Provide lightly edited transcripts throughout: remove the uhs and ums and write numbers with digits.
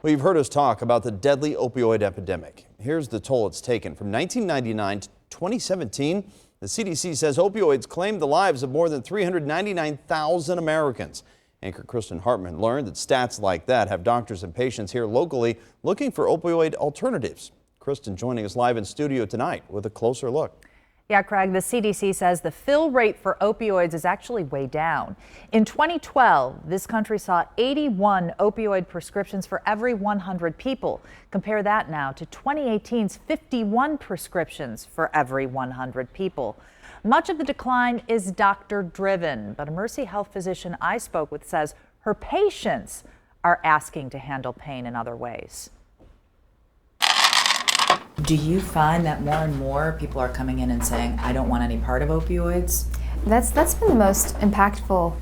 Well, you've heard us talk about the deadly opioid epidemic. Here's the toll it's taken. From 1999 to 2017, the CDC says opioids claimed the lives of more than 399,000 Americans. Anchor Kristen Hartman learned that stats like that have doctors and patients here locally looking for opioid alternatives. Kristen joining us live in studio tonight with a closer look. Yeah, Craig, the CDC says the fill rate for opioids is actually way down. In 2012, this country saw 81 opioid prescriptions for every 100 people. Compare that now to 2018's 51 prescriptions for every 100 people. Much of the decline is doctor-driven, but a Mercy Health physician I spoke with says her patients are asking to handle pain in other ways. Do you find that more and more people are coming in and saying, I don't want any part of opioids? That's been the most impactful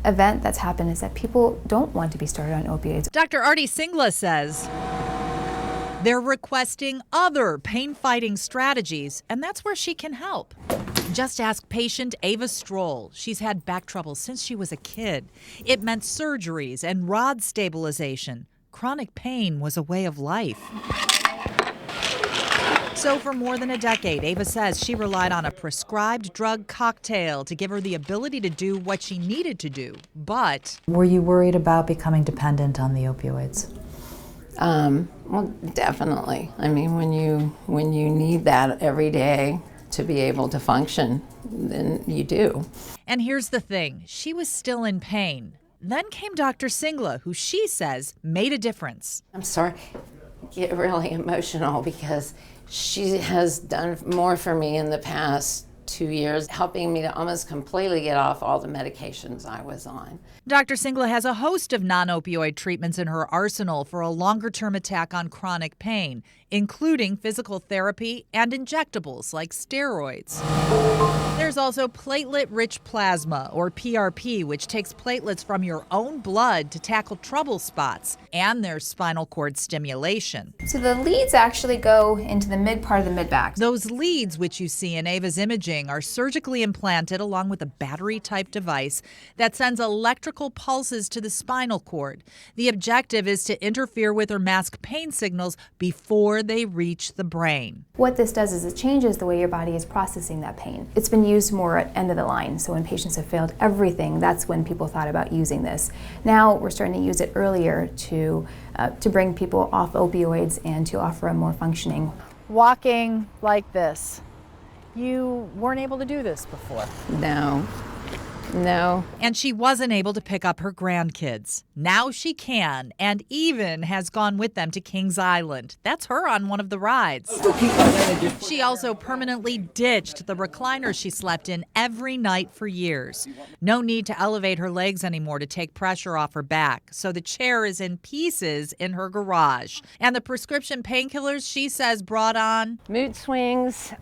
event that's happened, is that people don't want to be started on opioids. Dr. Artie Singla says they're requesting other pain-fighting strategies, and that's where she can help. Just ask patient Ava Stroll. She's had back trouble since she was a kid. It meant surgeries and rod stabilization. Chronic pain was a way of life. So for more than a decade, Ava says she relied on a prescribed drug cocktail to give her the ability to do what she needed to do. But were you worried about becoming dependent on the opioids? Well, definitely. I mean, when you need that every day to be able to function, then you do. And here's the thing, she was still in pain. Then came Dr. Singla, who she says made a difference. I'm sorry, get really emotional because she has done more for me in the past 2 years, helping me to almost completely get off all the medications I was on. Dr. Singla has a host of non-opioid treatments in her arsenal for a longer-term attack on chronic pain, including physical therapy and injectables like steroids. There's also platelet-rich plasma, or PRP, which takes platelets from your own blood to tackle trouble spots. And there's spinal cord stimulation. So the leads actually go into the mid part of the mid-back. Those leads, which you see in Ava's imaging, are surgically implanted along with a battery-type device that sends electrical pulses to the spinal cord. The objective is to interfere with or mask pain signals before they reach the brain. What this does is it changes the way your body is processing that pain. It's been used more at end of the line, so when patients have failed everything, that's when people thought about using this. Now we're starting to use it earlier to bring people off opioids and to offer a more functioning. Walking like this. You weren't able to do this before. No. And she wasn't able to pick up her grandkids. Now she can, and even has gone with them to Kings Island. That's her on one of the rides. She also permanently ditched the recliner she slept in every night for years. No need to elevate her legs anymore to take pressure off her back, so the chair is in pieces in her garage. And the prescription painkillers she says brought on Mood swings,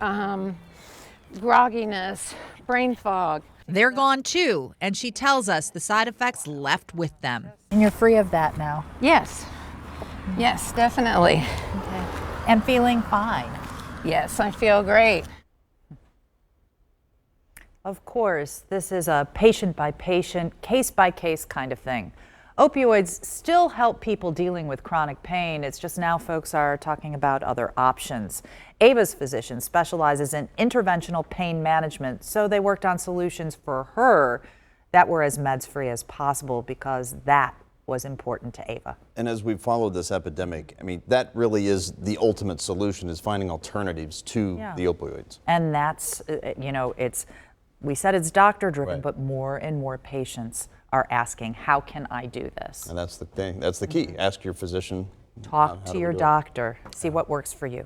grogginess, brain fog. They're gone too, and she tells us the side effects left with them. And you're free of that now? Yes, definitely. Okay. And feeling fine? Yes, I feel great. Of course, this is a patient-by-patient, case-by-case kind of thing. Opioids still help people dealing with chronic pain. It's just now folks are talking about other options. Ava's physician specializes in interventional pain management, so they worked on solutions for her that were as meds-free as possible because that was important to Ava. And as we've followed this epidemic, I mean, that really is the ultimate solution, is finding alternatives to the opioids. And that's, we said it's doctor-driven, Right. but more and more patients are asking, how can I do this? And that's the thing. That's the key. Ask your physician. Talk how to do we your do it? doctor. See what works for you.